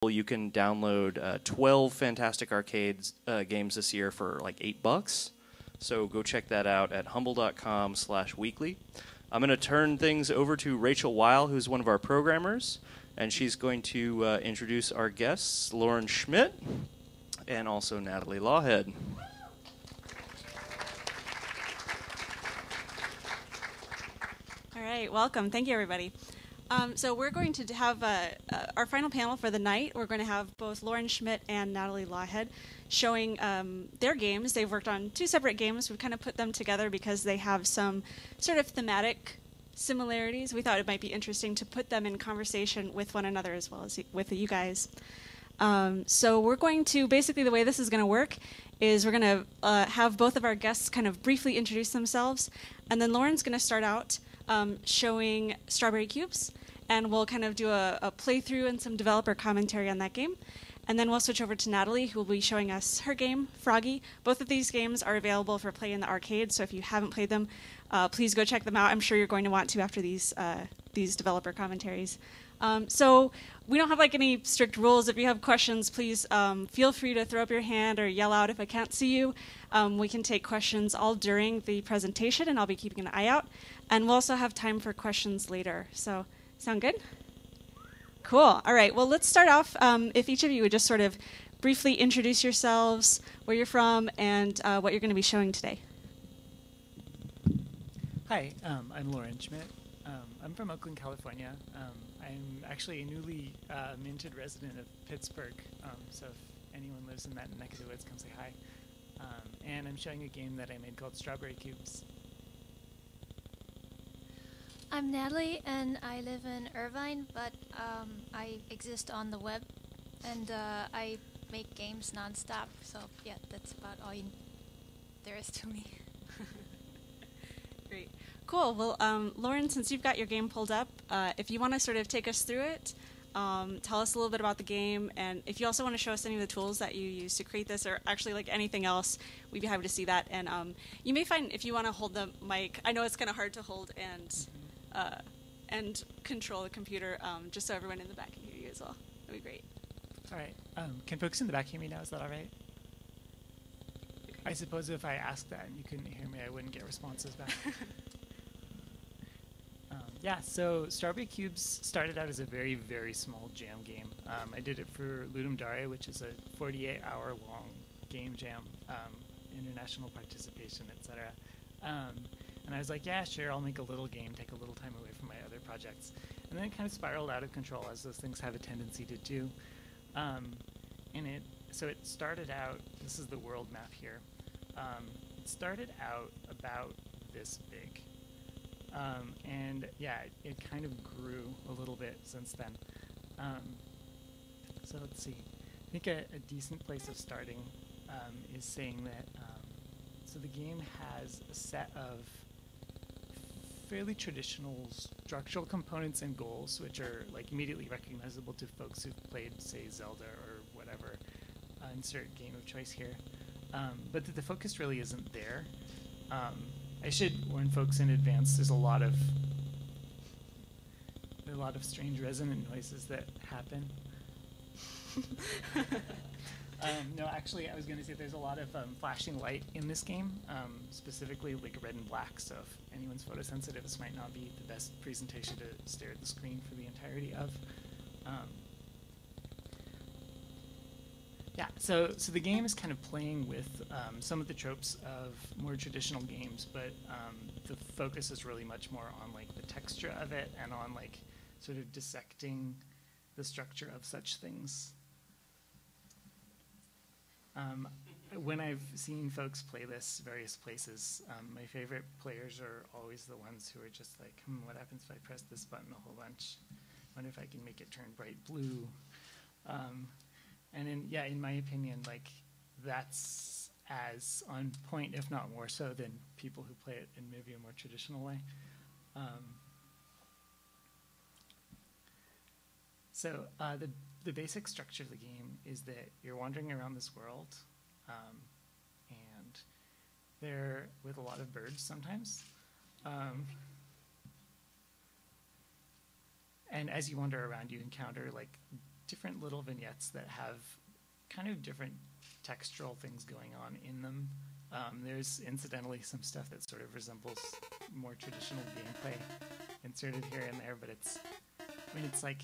You can download 12 Fantastic Arcades games this year for like $8. So go check that out at humble.com/weekly. I'm going to turn things over to Rachel Weil, who's one of our programmers, and she's going to introduce our guests, Loren Schmidt and also Nathalie Lawhead. All right, welcome. Thank you, everybody. So we're going to have our final panel for the night. We're going to have both Loren Schmidt and Nathalie Lawhead showing their games. They've worked on two separate games. We've kind of put them together because they have some sort of thematic similarities. We thought it might be interesting to put them in conversation with one another as well as with you guys. So we're going to, basically the way this is going to work is we're going to have both of our guests kind of briefly introduce themselves, and then Loren's going to start out showing Strawberry Cubes, and we'll kind of do a playthrough and some developer commentary on that game. And then we'll switch over to Nathalie, who will be showing us her game, Froggy. Both of these games are available for play in the arcade, so if you haven't played them, please go check them out. I'm sure you're going to want to after these developer commentaries. So we don't have like any strict rules. If you have questions, please feel free to throw up your hand or yell out if I can't see you. We can take questions all during the presentation, and I'll be keeping an eye out. And we'll also have time for questions later. So sound good? Cool. All right. Well, let's start off. If each of you would just sort of briefly introduce yourselves, where you're from, and what you're going to be showing today. Hi, I'm Loren Schmidt. I'm from Oakland, California. I'm actually a newly minted resident of Pittsburgh, so if anyone lives in that neck of the woods, come say hi. And I'm showing a game that I made called Strawberry Cubes. I'm Nathalie, and I live in Irvine, but I exist on the web, and I make games nonstop, so yeah, that's about all there is to me. Great. Cool. Well, Loren, since you've got your game pulled up, if you want to sort of take us through it, tell us a little bit about the game, and if you also want to show us any of the tools that you use to create this, or actually like anything else, we'd be happy to see that. And you may find if you want to hold the mic, I know it's kind of hard to hold and control the computer, just so everyone in the back can hear you as well. That'd be great. All right. Can folks in the back hear me now? Is that all right? Okay. I suppose if I asked that and you couldn't hear me, I wouldn't get responses back. Yeah, so Strawberry Cubes started out as a very, very small jam game. I did it for Ludum Dare, which is a 48-hour-long game jam, international participation, etc. And I was like, yeah, sure, I'll make a little game, take a little time away from my other projects. And then it kind of spiraled out of control, as those things have a tendency to do. So it started out, this is the world map here. It started out about this big. And yeah, it kind of grew a little bit since then. So let's see. I think a decent place of starting is saying that, so the game has a set of fairly traditional structural components and goals, which are like immediately recognizable to folks who've played, say, Zelda or whatever. Insert game of choice here. But the focus really isn't there. I should warn folks in advance, there's a lot of strange resonant noises that happen. No, actually, I was going to say there's a lot of flashing light in this game, specifically like red and black, so if anyone's photosensitive, this might not be the best presentation to stare at the screen for the entirety of. Yeah, so the game is kind of playing with some of the tropes of more traditional games, but the focus is really much more on like the texture of it and on like sort of dissecting the structure of such things. When I've seen folks play this various places, my favorite players are always the ones who are just like, what happens if I press this button a whole bunch? Wonder if I can make it turn bright blue. And in my opinion, like that's as on point, if not more so, than people who play it in maybe a more traditional way. So the basic structure of the game is that you're wandering around this world, and they're with a lot of birds sometimes. And as you wander around, you encounter like different little vignettes that have kind of different textural things going on in them. There's incidentally some stuff that sort of resembles more traditional gameplay inserted here and there, but it's like,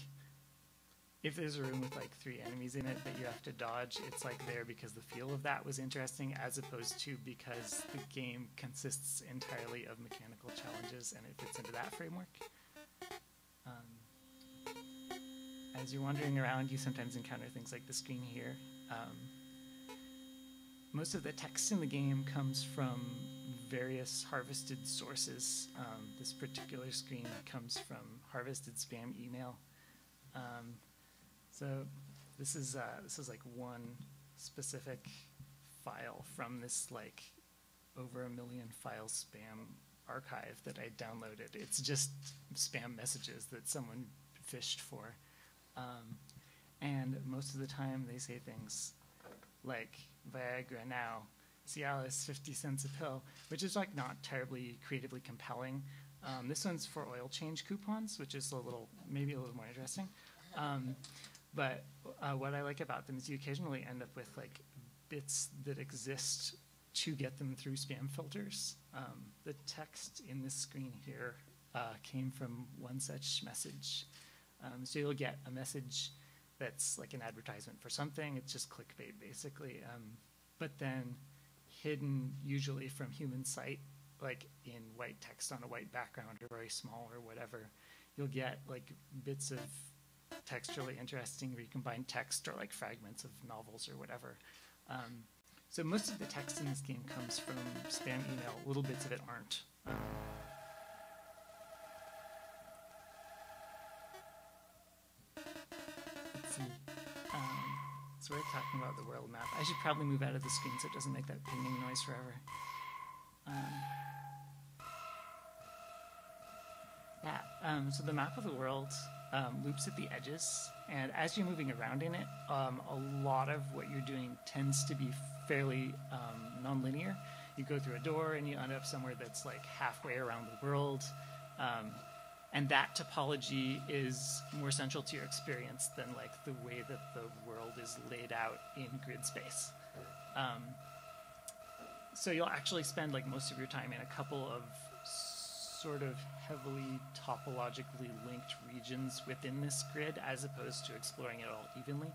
if there's a room with like 3 enemies in it that you have to dodge, it's like there because the feel of that was interesting, as opposed to because the game consists entirely of mechanical challenges and it fits into that framework. As you're wandering around, you sometimes encounter things like the screen here. Most of the text in the game comes from various harvested sources. This particular screen comes from harvested spam email. So this is like one specific file from this like over 1 million file spam archive that I downloaded. It's just spam messages that someone fished for. And most of the time they say things like Viagra now, Cialis 50 cents a pill, which is like not terribly creatively compelling. This one's for oil change coupons, which is maybe a little more interesting. But what I like about them is you occasionally end up with like bits that exist to get them through spam filters. The text in this screen here came from one such message. So you'll get a message that's like an advertisement for something. It's just clickbait, basically. But then hidden, usually from human sight, like in white text on a white background or very small or whatever, you'll get like bits of textually interesting recombined text or like fragments of novels or whatever. So most of the text in this game comes from spam email. Little bits of it aren't. Let's see. So we're talking about the world map. I should probably move out of the screen so it doesn't make that pinging noise forever. So the map of the world loops at the edges, and as you're moving around in it, a lot of what you're doing tends to be fairly non-linear. You go through a door and you end up somewhere that's like halfway around the world, and that topology is more central to your experience than like the way that the world is laid out in grid space. So you'll actually spend like most of your time in a couple of sort of heavily topologically linked regions within this grid, as opposed to exploring it all evenly.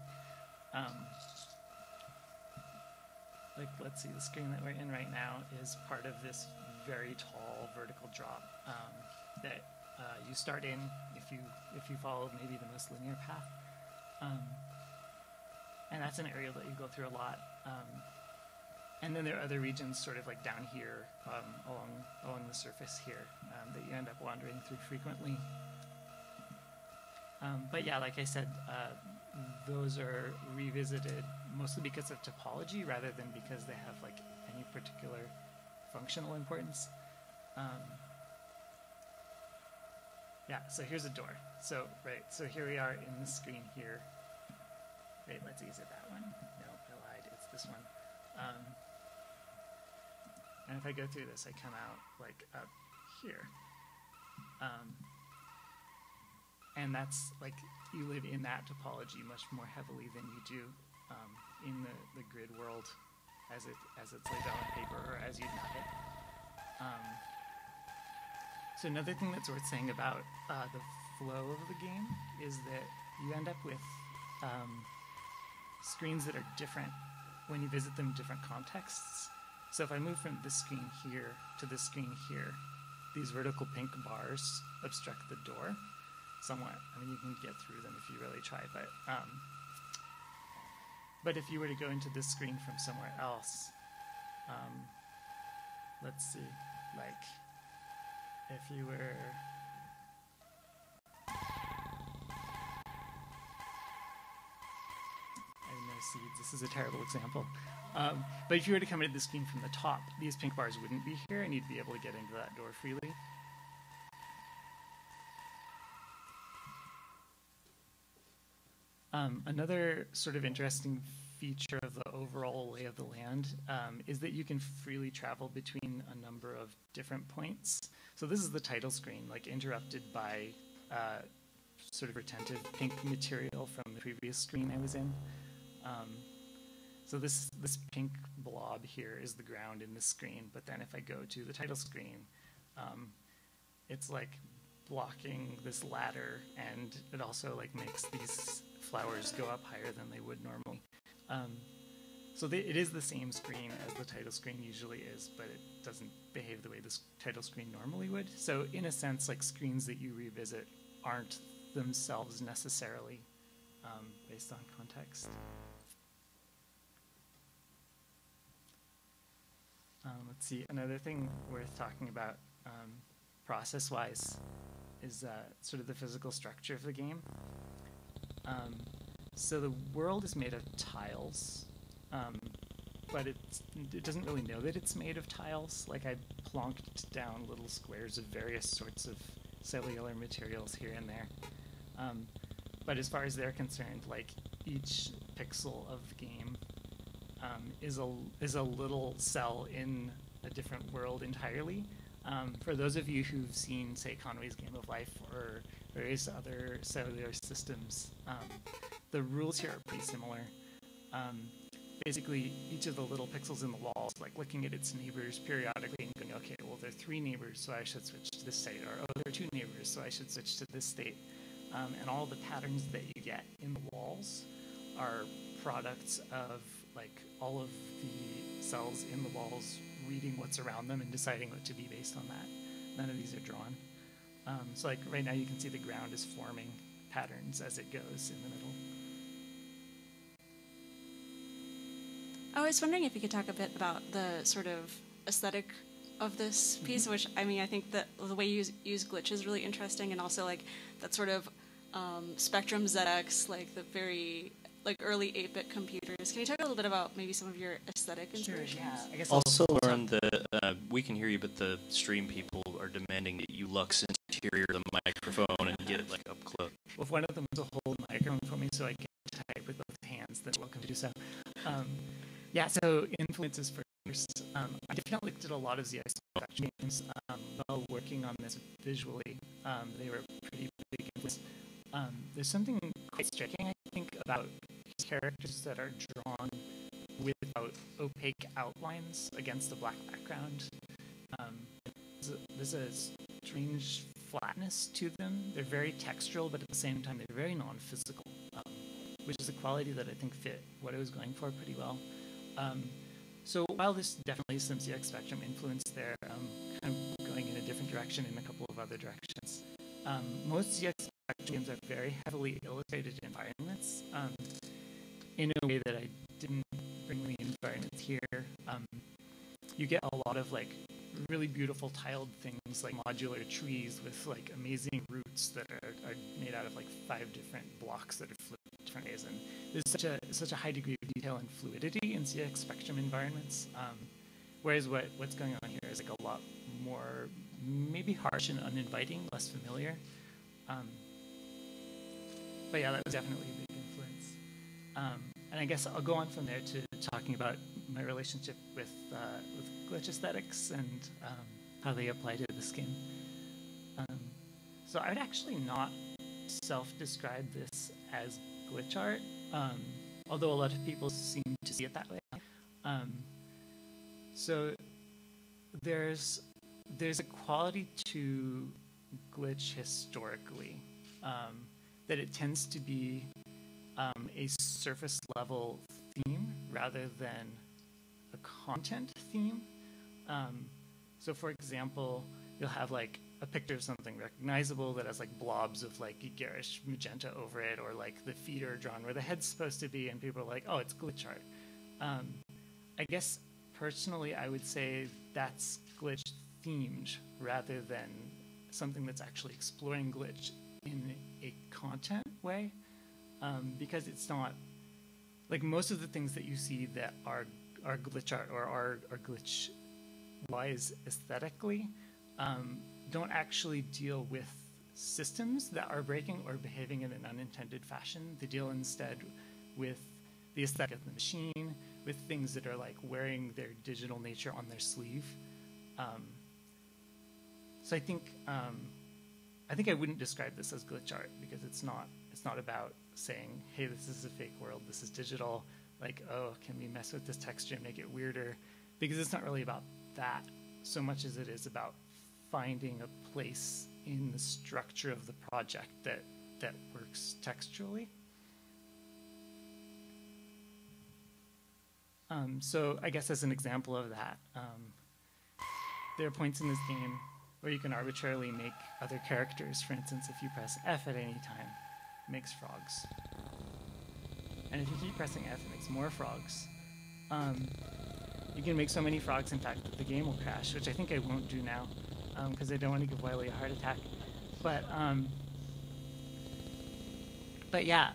Like, let's see, the screen that we're in right now is part of this very tall vertical drop that you start in if you follow maybe the most linear path. And that's an area that you go through a lot. And then there are other regions sort of like down here along the surface here that you end up wandering through frequently. But yeah, like I said, those are revisited mostly because of topology rather than because they have like any particular functional importance. Yeah, so here's a door. So here we are in the screen here. Wait, let's exit that one. No, I lied, it's this one. And if I go through this, I come out like up here. And that's like, you live in that topology much more heavily than you do in the grid world as it's laid out on paper or as you map it. So another thing that's worth saying about the flow of the game is that you end up with screens that are different when you visit them in different contexts. So if I move from this screen here to this screen here, these vertical pink bars obstruct the door somewhat. I mean, you can get through them if you really try, but if you were to go into this screen from somewhere else, let's see, like if you were, seeds. This is a terrible example. But if you were to come into the screen from the top, these pink bars wouldn't be here, and you'd be able to get into that door freely. Another sort of interesting feature of the overall lay of the land is that you can freely travel between a number of different points. So this is the title screen, like interrupted by sort of retentive pink material from the previous screen I was in. So this pink blob here is the ground in this screen, but then if I go to the title screen, it's like blocking this ladder, and it also like makes these flowers go up higher than they would normally. So it is the same screen as the title screen usually is, but it doesn't behave the way this title screen normally would. So in a sense, like screens that you revisit aren't themselves necessarily based on context. Let's see, another thing worth talking about process-wise is sort of the physical structure of the game. So the world is made of tiles, but it doesn't really know that it's made of tiles. Like I plonked down little squares of various sorts of cellular materials here and there. But as far as they're concerned, like each pixel of the game is a little cell in a different world entirely. For those of you who've seen, say, Conway's Game of Life or various other cellular systems, the rules here are pretty similar. Basically, each of the little pixels in the walls, like looking at its neighbors periodically and going, okay, well, there are 3 neighbors, so I should switch to this state, or oh, there are 2 neighbors, so I should switch to this state. And all the patterns that you get in the walls are products of like all of the cells in the walls reading what's around them and deciding what to be based on that. None of these are drawn. So like right now you can see the ground is forming patterns as it goes in the middle. I was wondering if you could talk a bit about the sort of aesthetic of this piece, which, I mean, I think that the way you use glitch is really interesting, and also like that sort of Spectrum ZX, like the very like early 8-bit computers. Can you talk a little bit about maybe some of your aesthetic inspirations? Sure, yeah. I guess Also, Loren, we can hear you, but the stream people are demanding that you lux interior the microphone and get it like up close. Well, if one of them was to hold the microphone for me so I can type with both hands, then welcome to do so. Yeah, so influences first. I definitely did a lot of ZX Spectrum games while working on this visually. They were pretty big influence. There's something quite striking, I think, about characters that are drawn without opaque outlines against a black background. There's a strange flatness to them. They're very textural, but at the same time, they're very non-physical, which is a quality that I think fit what I was going for pretty well. So while there's definitely some ZX Spectrum influence there, kind of going in a different direction in a couple of other directions. Most ZX Spectrum games are very heavily illustrated environments in a way that I didn't bring the environments here. You get a lot of like really beautiful tiled things like modular trees with like amazing roots that are made out of like 5 different blocks that are flipped different ways, and there's such a high degree of detail and fluidity in ZX Spectrum environments. Whereas what's going on here is like a lot more maybe harsh and uninviting, less familiar. But yeah, that was definitely a big influence. And I guess I'll go on from there to talking about my relationship with glitch aesthetics and how they apply to this game. So I would actually not self-describe this as glitch art, although a lot of people seem to see it that way. So there's a quality to glitch historically that it tends to be a surface level theme rather than a content theme. So for example, you'll have like a picture of something recognizable that has like blobs of like garish magenta over it, or like the feet are drawn where the head's supposed to be, and people are like, oh, it's glitch art. I guess personally I would say that's glitch themed rather than something that's actually exploring glitch in a content way, because it's not like most of the things that you see that are glitch art or are glitch wise aesthetically don't actually deal with systems that are breaking or behaving in an unintended fashion. They deal instead with the aesthetic of the machine, with things that are like wearing their digital nature on their sleeve. So I think I think I wouldn't describe this as glitch art because it's not about saying, hey, this is a fake world, this is digital, like, oh, can we mess with this texture and make it weirder? Because it's not really about that so much as it is about finding a place in the structure of the project that works textually. So I guess as an example of that, there are points in this game where you can arbitrarily make other characters. For instance, if you press F at any time, it makes frogs. And if you keep pressing F, it makes more frogs. You can make so many frogs, in fact, that the game will crash, which I think I won't do now, because I don't want to give Wiley a heart attack. But yeah,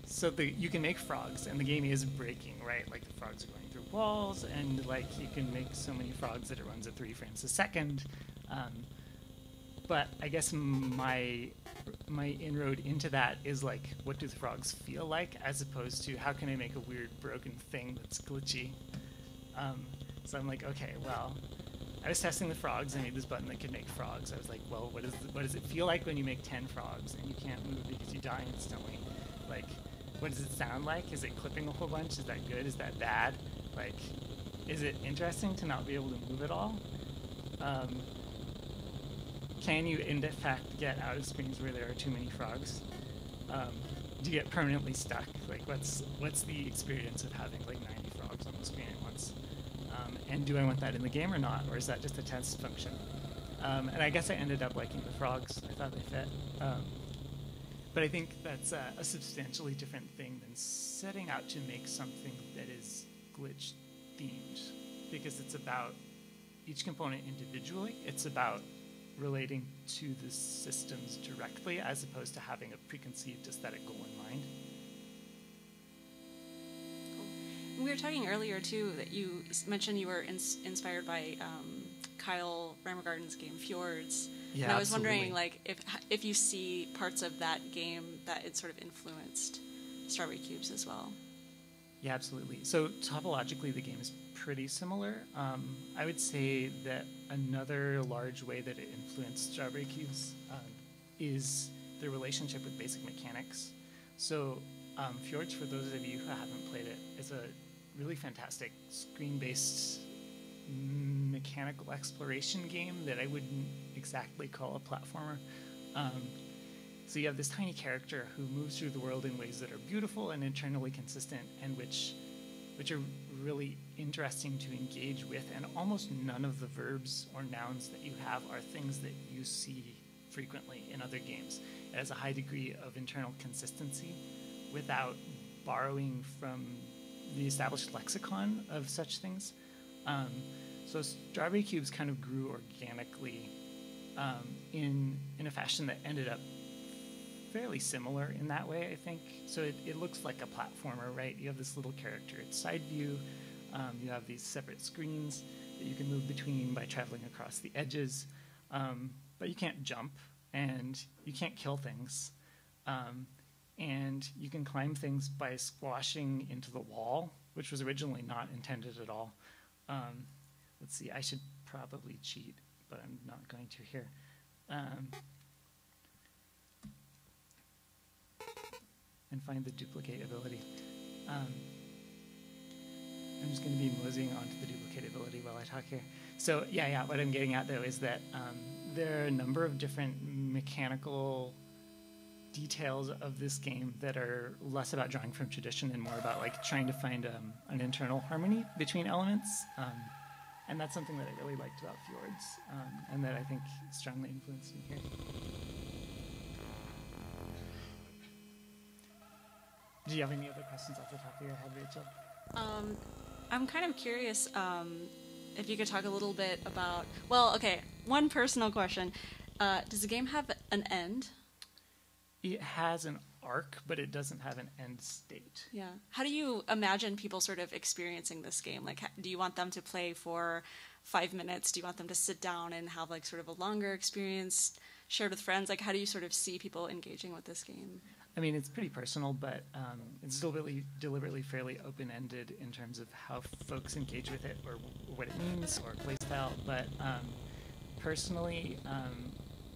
so you can make frogs, and the game is breaking, right? Like the frogs are going through walls, and like you can make so many frogs that it runs at 3 frames a second. But I guess my inroad into that is like, what do the frogs feel like, as opposed to how can I make a weird broken thing that's glitchy? So I'm like, okay, well, I was testing the frogs. I made this button that could make frogs. I was like, well, what does it feel like when you make 10 frogs and you can't move because you die instantly? Like, what does it sound like? Is it clipping a whole bunch? Is that good? Is that bad? Like, is it interesting to not be able to move at all? Can you, in fact, get out of screens where there are too many frogs? Do you get permanently stuck? Like, what's the experience of having like 90 frogs on the screen at once? And do I want that in the game or not? Or is that just a test function? And I guess I ended up liking the frogs. I thought they fit. But I think that's a substantially different thing than setting out to make something that is glitch themed, because it's about each component individually. It's about relating to the systems directly, as opposed to having a preconceived aesthetic goal in mind. We were talking earlier too that you mentioned you were inspired by Kyle Reimergarten's game Fjords. Yeah, and I was absolutely. wondering, like, if you see parts of that game that it sort of influenced Strawberry Cubes as well. Yeah, absolutely. So topologically, the game is pretty similar. I would say that another large way that it influenced Strawberry Cubes is the relationship with basic mechanics. So Fjords, for those of you who haven't played it, is a really fantastic screen-based mechanical exploration game that I wouldn't exactly call a platformer. So you have this tiny character who moves through the world in ways that are beautiful and internally consistent, and which are really interesting to engage with, and almost none of the verbs or nouns that you have are things that you see frequently in other games. It has a high degree of internal consistency without borrowing from the established lexicon of such things. So Strawberry Cubes kind of grew organically in a fashion that ended up fairly similar in that way, I think. So it looks like a platformer, right? You have this little character. It's side view. You have these separate screens that you can move between by traveling across the edges. But you can't jump, and you can't kill things. And you can climb things by squashing into the wall, which was originally not intended at all. Let's see, I should probably cheat, but I'm not going to here. And find the duplicate ability. I'm just going to be moseying onto the duplicate ability while I talk here. So yeah, what I'm getting at, though, is that there are a number of different mechanical details of this game that are less about drawing from tradition and more about like trying to find an internal harmony between elements. And that's something that I really liked about Fjords, and that I think strongly influenced me here. Do you have any other questions off the top of your head, Rachel? I'm kind of curious if you could talk a little bit about, well, okay, one personal question. Does the game have an end? It has an arc, but it doesn't have an end state. Yeah. How do you imagine people sort of experiencing this game? Like, do you want them to play for 5 minutes? Do you want them to sit down and have like sort of a longer experience shared with friends? Like, how do you sort of see people engaging with this game? I mean, it's pretty personal, but it's still really deliberately fairly open-ended in terms of how folks engage with it or what it means or playstyle. But personally,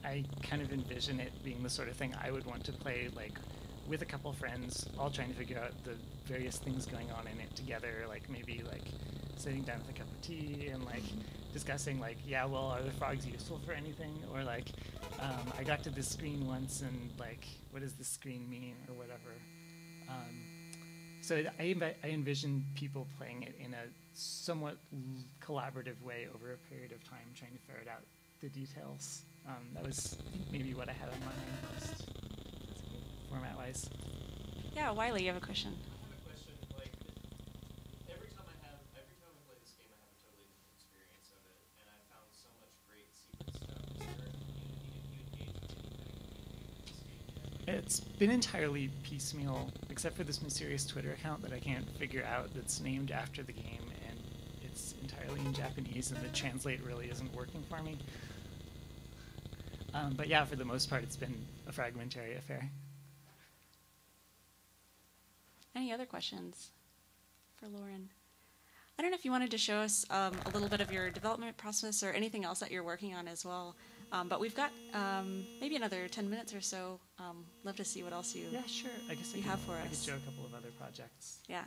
I kind of envision it being the sort of thing I would want to play, like, with a couple friends, all trying to figure out the various things going on in it together, like maybe like sitting down with a cup of tea and like discussing like, yeah, well, are the frogs useful for anything? Or like, I got to this screen once and like, what does this screen mean or whatever. So I envision people playing it in a somewhat collaborative way over a period of time, trying to ferret out the details. That was maybe what I had on my mind most, format-wise. Yeah, Wiley, you have a question. I have a question. Like, every time I play this game, I have a totally different experience of it, and I found so much great secret stuff. Is there a community? Have you engaged with any kind of community in this game yet? It's been entirely piecemeal, except for this mysterious Twitter account that I can't figure out that's named after the game, and it's entirely in Japanese, and the translate really isn't working for me. But yeah, for the most part, it's been a fragmentary affair. Any other questions for Loren? I don't know if you wanted to show us a little bit of your development process or anything else that you're working on as well. But we've got maybe another 10 minutes or so. Love to see what else you Yeah, sure. I guess you have for I could us. show a couple of other projects. Yeah.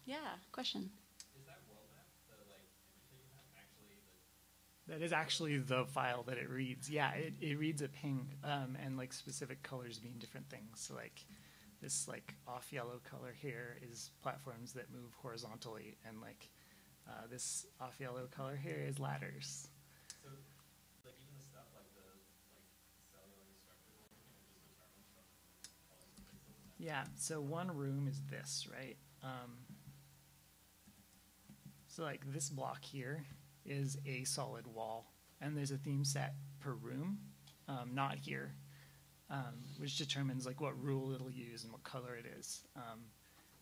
Yeah, question. Is that world map, the like image that you have, actually the That is actually the file that it reads. Yeah, it reads a ping, and like specific colors mean different things. So like this like off yellow color here is platforms that move horizontally, and like this off yellow color here is ladders. so like even the stuff like the like cellular structures and everything are just determined from colors and pixels and that. Yeah, so one room is this, right? So like this block here is a solid wall, and there's a theme set per room, not here, which determines like what rule it'll use and what color it is.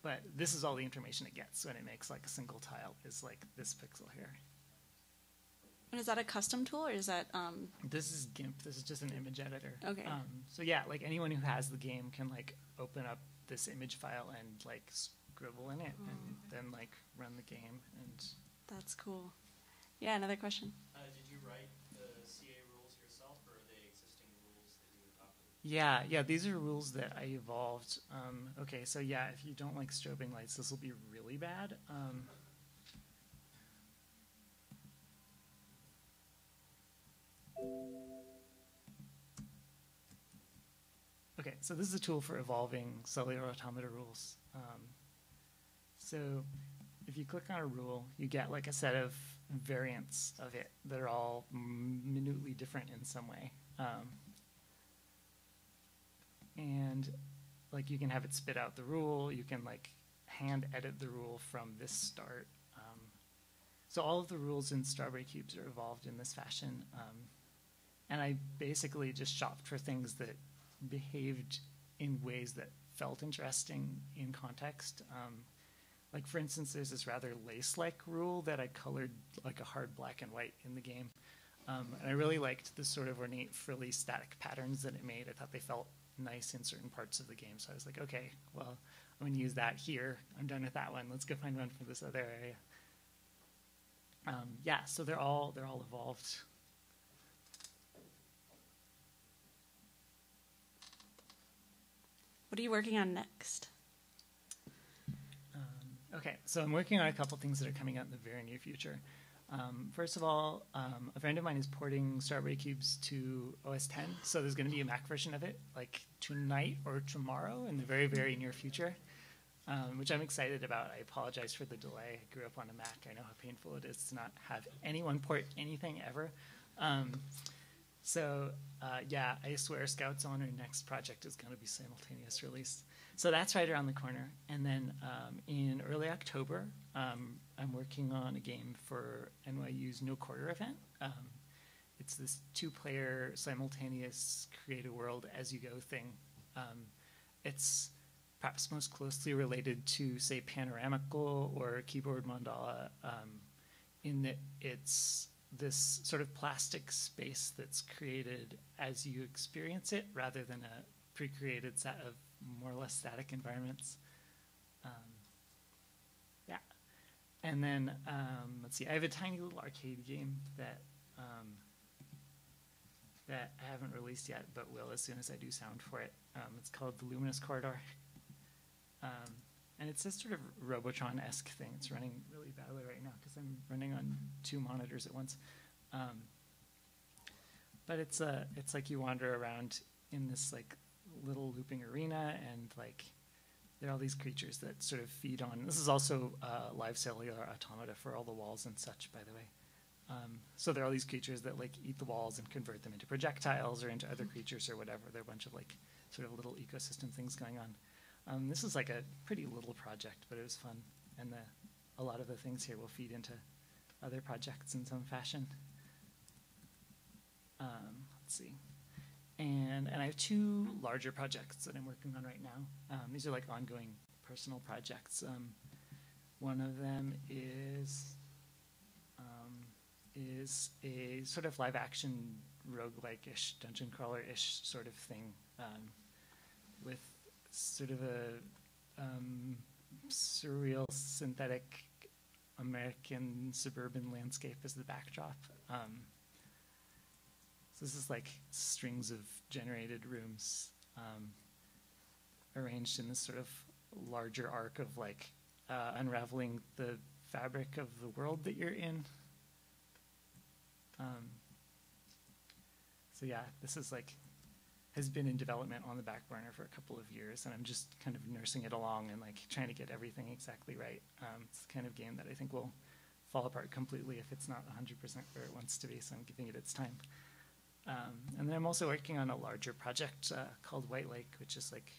But this is all the information it gets when it makes like a single tile, is like this pixel here. And is that a custom tool or is that This is GIMP. This is just an image editor. Okay. So yeah, like anyone who has the game can like open up this image file and like scribble in it and then like run the game. And that's cool? Yeah, another question. Did you write the CA rules yourself, or are they existing rules that you adopted? yeah, these are rules that I evolved. Okay, so yeah, if you don't like strobing lights, this will be really bad. Okay, so this is a tool for evolving cellular automata rules. So if you click on a rule, you get like a set of variants of it that are all minutely different in some way. And like you can have it spit out the rule, you can like hand edit the rule from this start. So all of the rules in Strawberry Cubes are evolved in this fashion. And I basically just shopped for things that behaved in ways that felt interesting in context. Like for instance, there's this rather lace-like rule that I colored like a hard black and white in the game. And I really liked the sort of ornate frilly static patterns that it made. I thought they felt nice in certain parts of the game. So I was like, okay, well, I'm gonna use that here. I'm done with that one. Let's go find one for this other area. Yeah, so they're all evolved. What are you working on next? Okay, so I'm working on a couple things that are coming out in the very near future. First of all, a friend of mine is porting Strawberry Cubes to OS X, so there's going to be a Mac version of it, like tonight or tomorrow in the very, very near future, which I'm excited about. I apologize for the delay. I grew up on a Mac. I know how painful it is to not have anyone port anything ever. Yeah, I swear Scout's Honor next project is going to be simultaneous release. So that's right around the corner. And then in early October, I'm working on a game for NYU's No Quarter event. It's this 2-player simultaneous create a world as you go thing. It's perhaps most closely related to, say, Panoramical or Keyboard Mandala, in that it's this sort of plastic space that's created as you experience it rather than a pre-created set of more or less static environments. Yeah. And then, let's see, I have a tiny little arcade game that that I haven't released yet, but will as soon as I do sound for it. It's called The Luminous Corridor. And it's this sort of Robotron-esque thing. It's running really badly right now because I'm running on 2 monitors at once. But it's like you wander around in this like little looping arena, and like there are all these creatures that sort of feed on. This is also live cellular automata for all the walls and such, by the way. So there are all these creatures that like eat the walls and convert them into projectiles or into other creatures or whatever. There are a bunch of like sort of little ecosystem things going on. This is like a pretty little project, but it was fun, and a lot of the things here will feed into other projects in some fashion. Let's see. And I have 2 larger projects that I'm working on right now. These are like ongoing personal projects. One of them is a sort of live action roguelike-ish, dungeon crawler-ish sort of thing, with sort of a surreal synthetic American suburban landscape as the backdrop. So this is like strings of generated rooms arranged in this sort of larger arc of like unraveling the fabric of the world that you're in. So yeah, this is like has been in development on the back burner for a couple of years, and I'm just kind of nursing it along and like trying to get everything exactly right. It's the kind of game that I think will fall apart completely if it's not 100% where it wants to be, so I'm giving it its time. And then I'm also working on a larger project called White Lake, which is like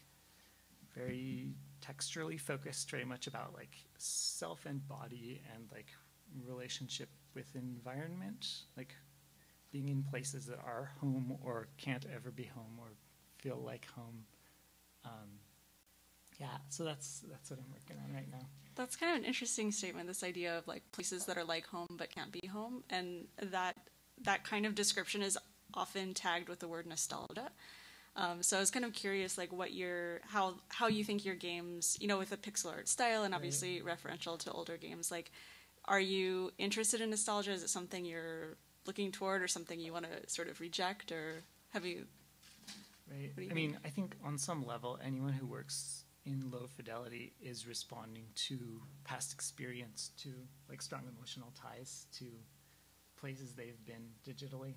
very texturally focused, very much about like self and body and like relationship with environment, like being in places that are home or can't ever be home or feel like home. Yeah, so that's what I'm working on right now. That's kind of an interesting statement, this idea of like places that are like home but can't be home, and that kind of description is often tagged with the word nostalgia. So I was kind of curious, like how you think your games, with a pixel art style and obviously referential to older games, like, are you interested in nostalgia? Is it something you're looking toward, or something you want to sort of reject, or have you? Right. I mean, I think on some level, anyone who works in low fidelity is responding to past experience, to like strong emotional ties to places they've been digitally.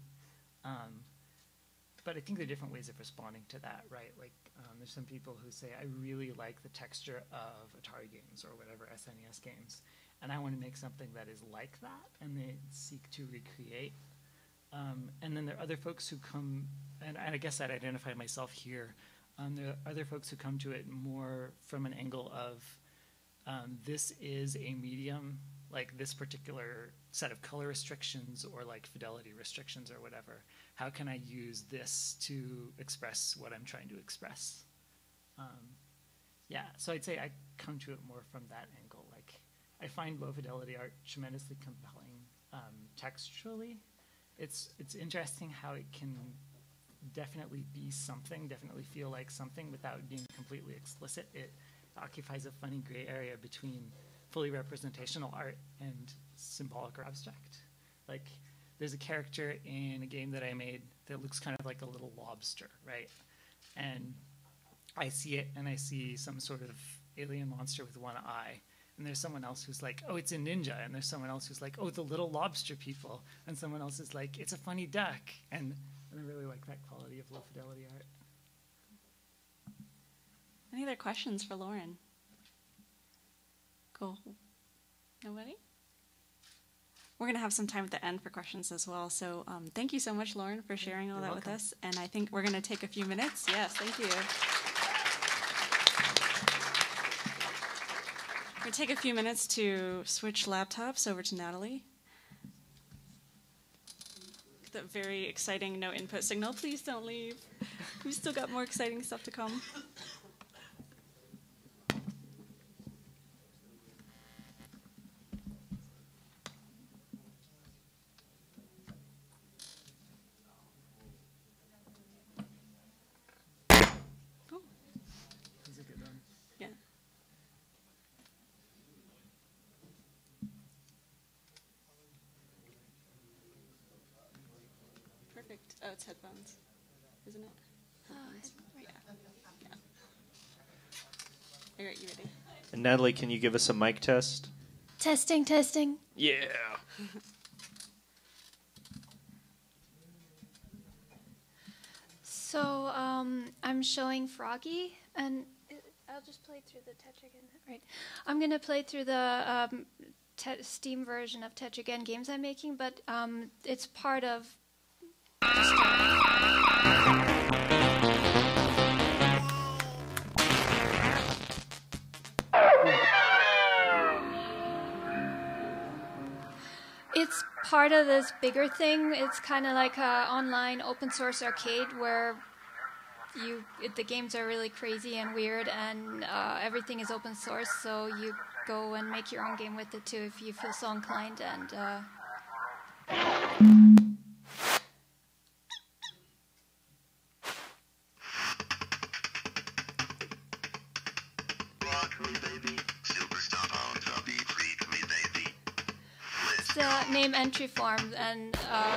But I think there are different ways of responding to that, right? Like, there's some people who say, I really like the texture of Atari games or whatever, SNES games, and I want to make something that is like that, and they seek to recreate. And then there are other folks who come, and I guess I'd identify myself here, there are other folks who come to it more from an angle of, this is a medium, like this particular set of color restrictions or like fidelity restrictions or whatever. How can I use this to express what I'm trying to express? Yeah, so I'd say I come to it more from that angle. Like, I find low fidelity art tremendously compelling textually. It's interesting how it can definitely be something, definitely feel like something without being completely explicit. It occupies a funny gray area between fully representational art and symbolic or abstract. Like, there's a character in a game that I made that looks kind of like a little lobster, right? And I see it, and I see some sort of alien monster with one eye. And there's someone else who's like, oh, it's a ninja. And there's someone else who's like, oh, the little lobster people. And someone else is like, it's a funny duck. And I really like that quality of low fidelity art. Any other questions for Loren? Cool. Nobody? We're going to have some time at the end for questions as well. So thank you so much, Loren, for sharing all that with us. And I think we're going to take a few minutes. Yes, thank you. We're going to take a few minutes to switch laptops over to Nathalie. That very exciting no input signal. Please don't leave. We've still got more exciting stuff to come. Oh, it's headphones, isn't it? Headphones. Yeah. All right, you ready? And Natalie, can you give us a mic test? Testing, testing. Yeah. So I'm showing Froggy, and I'll just play through the Tetrageddon. Right, I'm gonna play through the Steam version of Tetrageddon Games I'm making, but it's part of. It's part of this bigger thing. It's kind of like an online open source arcade where the games are really crazy and weird, and everything is open source, so you go and make your own game with it too if you feel so inclined. And it's the name entry form, and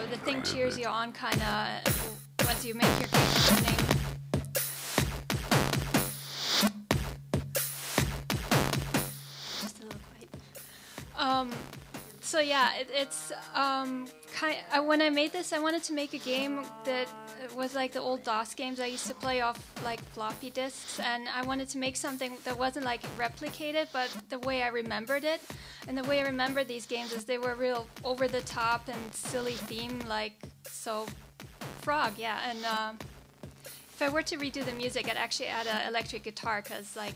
the thing cheers you on kind of once you make your name. Just a little quiet. So yeah, it's when I made this, I wanted to make a game that was like the old DOS games I used to play off like floppy disks, and I wanted to make something that wasn't like replicated, but the way I remembered it. And the way I remember these games is they were real over the top and silly theme, like so. Frog, yeah, and if I were to redo the music, I'd actually add an electric guitar, because like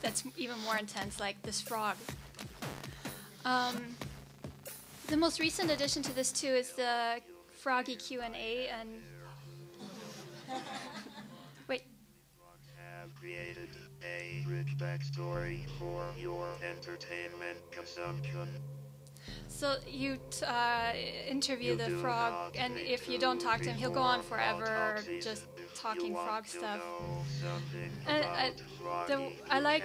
that's even more intense, like this frog. The most recent addition to this too is the Froggy Q&A, and wait. Have created a rich backstory for your entertainment consumption. So you interview the frog, and if you don't talk to him, he'll go on forever just talking frog stuff. And I like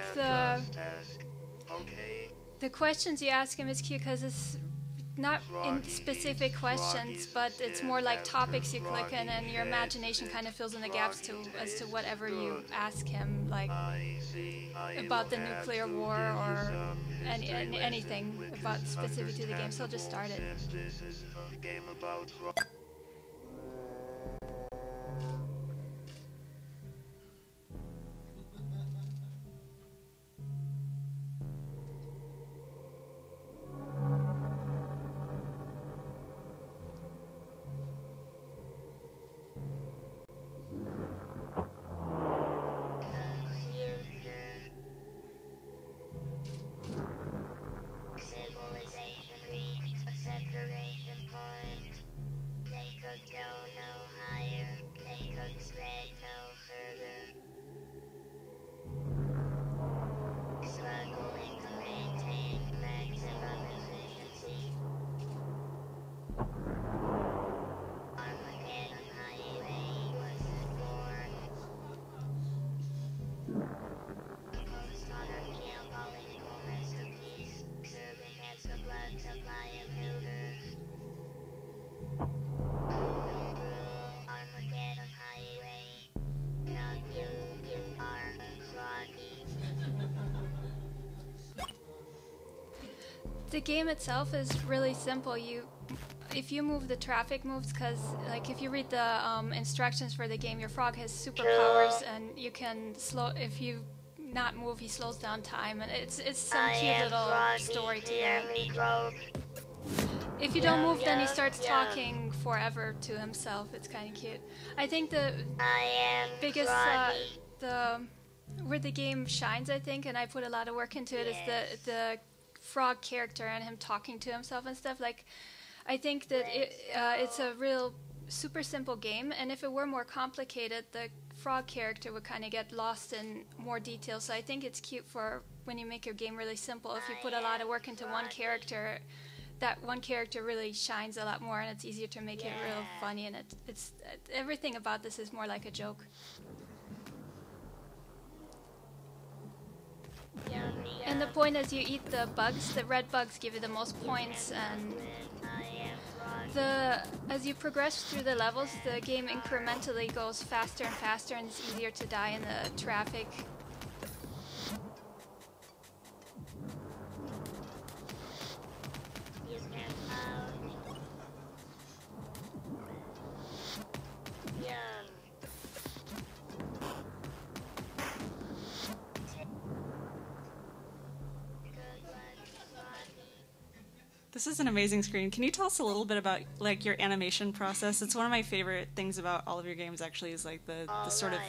the questions you ask him is cute, because it's not in specific questions, but it's more like topics you click in, and your imagination kind of fills in the gaps as to whatever you ask him, like about the nuclear war or anything about specific to the game. So I'll just start it. The game itself is really simple. If you move, the traffic moves, because like if you read the instructions for the game, your frog has superpowers, and you can slow. If you not move, he slows down time, and it's some cute little story to that. If you don't move, then he starts talking forever to himself. It's kind of cute. I think the biggest where the game shines, I think, and I put a lot of work into it, is the frog character and him talking to himself and stuff. Like, I think that it's a real super simple game, and if it were more complicated, the frog character would kind of get lost in more detail. So I think it's cute for when you make your game really simple. If you put a lot of work into one character, that one character really shines a lot more, and it's easier to make it real funny. And it's everything about this is more like a joke. And the point is, you eat the bugs. The red bugs give you the most points, and As you progress through the levels, the game incrementally goes faster and faster, and it's easier to die in the traffic. This is an amazing screen. Can you tell us a little bit about like your animation process? It's one of my favorite things about all of your games. Actually, is like the sort of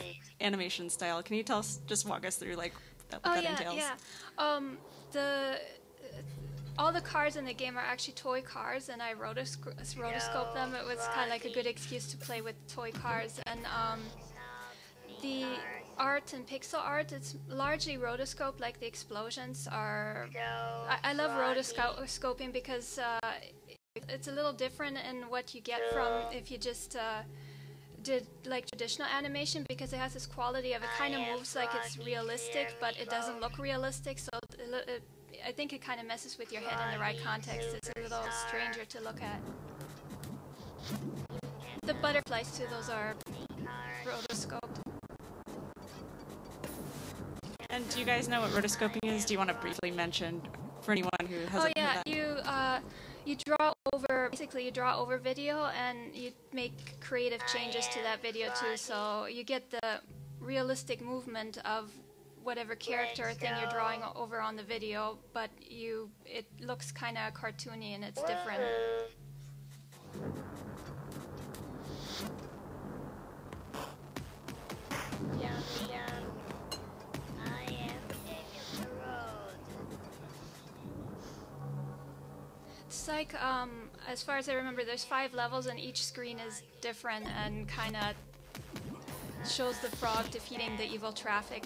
animation style. Can you tell us, just walk us through like what that entails? All the cars in the game are actually toy cars, and I rotoscope them. It was kind of like a good excuse to play with toy cars. And the art and pixel art, it's largely rotoscope, like the explosions are... I love rotoscoping because it's a little different in what you get from if you just did like traditional animation, because it has this quality of it kind of moves like it's realistic, but it doesn't look realistic, so I think it kind of messes with your head in the right context. It's a little stranger to look at. The butterflies too, those are rotoscoped. And do you guys know what rotoscoping is? Do you want to briefly mention for anyone who hasn't heard that? You draw over, basically you draw over video and you make creative changes to that video too, so you get the realistic movement of whatever character thing you're drawing over on the video, but it looks kind of cartoony and it's different. It's like, as far as I remember, there's 5 levels and each screen is different and kind of shows the frog defeating the evil traffic.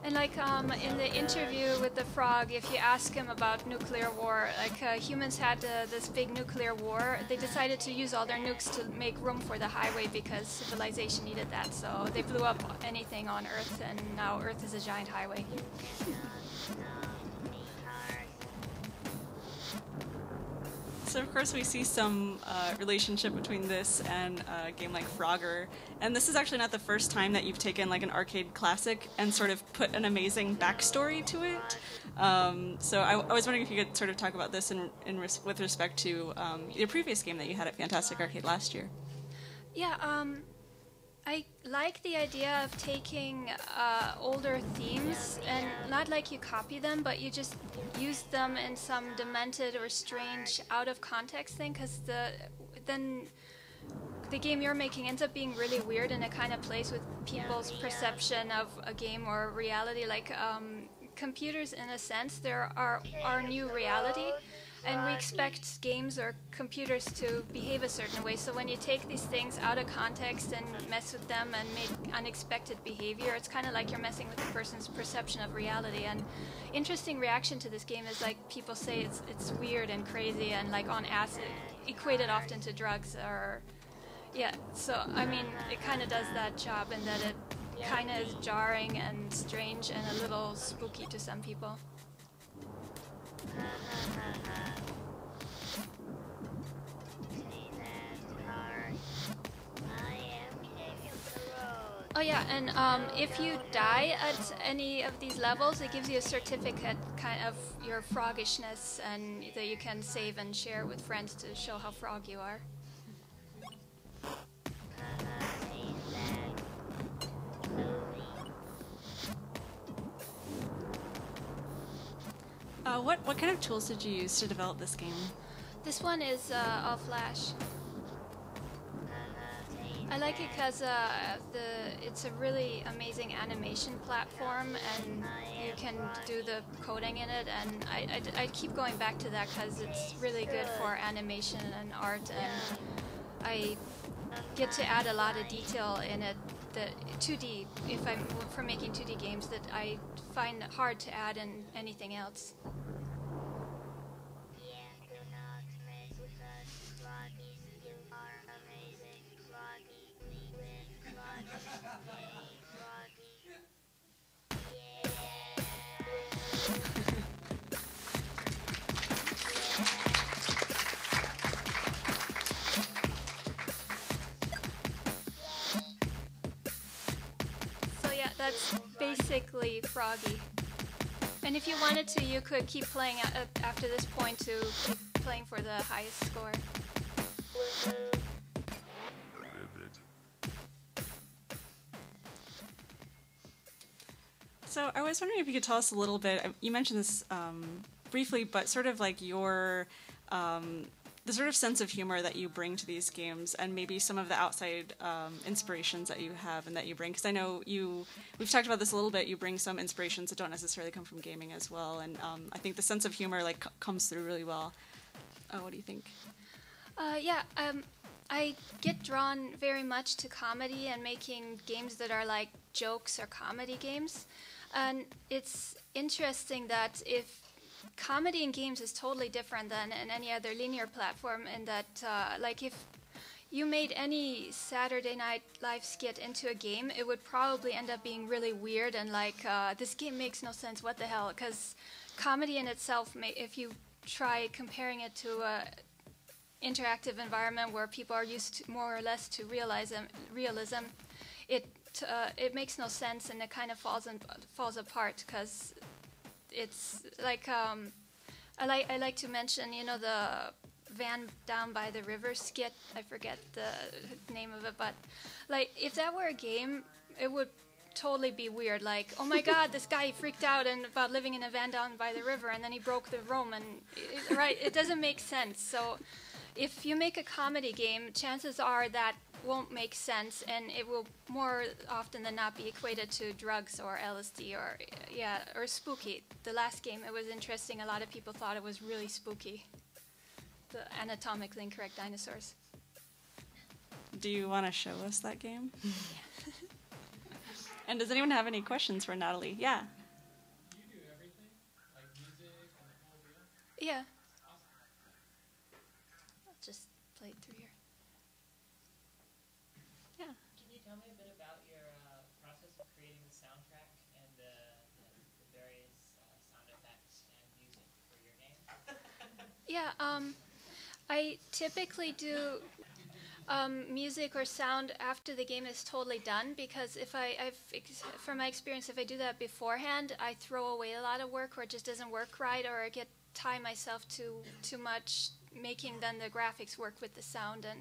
And like in the interview with the frog, if you ask him about nuclear war, like humans had this big nuclear war, they decided to use all their nukes to make room for the highway because civilization needed that. So they blew up anything on Earth, and now Earth is a giant highway. So of course we see some relationship between this and a game like Frogger, and this is actually not the first time that you've taken like an arcade classic and sort of put an amazing backstory to it. So I was wondering if you could sort of talk about this with respect to your previous game that you had at Fantastic Arcade last year. Yeah, I like the idea of taking older themes and not like you copy them, but you just use them in some demented or strange out of context thing, because then the game you're making ends up being really weird, and it kind of plays with people's perception of a game or reality. Like computers, in a sense, there are our new reality. And we expect games or computers to behave a certain way. So when you take these things out of context and mess with them and make unexpected behavior, it's kind of like you're messing with a person's perception of reality. And interesting reaction to this game is like people say it's weird and crazy and like on acid, equated often to drugs or yeah. So I mean, it kind of does that job in that it kind of is jarring and strange and a little spooky to some people. Oh yeah, and if you die at any of these levels, it gives you a certificate kind of your froggishness, and that you can save and share with friends to show how frog you are. What kind of tools did you use to develop this game? This one is all Flash. I like it because it's a really amazing animation platform, and you can do the coding in it, and I keep going back to that because it's really good for animation and art, and I get to add a lot of detail in it that 2D, if I'm for making 2D games, that I find hard to add in anything else. basically Froggy. And if you wanted to, you could keep playing after this point to keep playing for the highest score. So I was wondering if you could tell us a little bit. You mentioned this briefly, but sort of like your the sort of sense of humor that you bring to these games, and maybe some of the outside inspirations that you have and that you bring. Because I know we've talked about this a little bit. You bring some inspirations that don't necessarily come from gaming as well, and I think the sense of humor like comes through really well. What do you think? I get drawn very much to comedy and making games that are like jokes or comedy games. And it's interesting that if comedy in games is totally different than in any other linear platform, in that like if you made any Saturday Night Live skit into a game, it would probably end up being really weird and like this game makes no sense, what the hell? Because comedy in itself, if you try comparing it to a interactive environment where people are used to, more or less to realism, it makes no sense, and it kind of falls apart, because it's like I like to mention, you know, the van down by the river skit. I forget the name of it, but like if that were a game, it would totally be weird. Like, oh my God, this guy freaked out about living in a van down by the river, and then he broke the Rome, and it doesn't make sense. So if you make a comedy game, chances are that won't make sense, and it will more often than not be equated to drugs or LSD or spooky. The last game, it was interesting. A lot of people thought it was really spooky. The anatomically incorrect dinosaurs. Do you want to show us that game? And does anyone have any questions for Nathalie? Yeah. Do you do everything? Like music and the whole deal? Yeah. Awesome. I'll just play it through here. Yeah. Can you tell me a bit about your process of creating the soundtrack and the various sound effects and music for your game? Yeah, I typically do music or sound after the game is totally done, because from my experience, if I do that beforehand, I throw away a lot of work, or it just doesn't work right, or I tie myself to too much making then the graphics work with the sound, and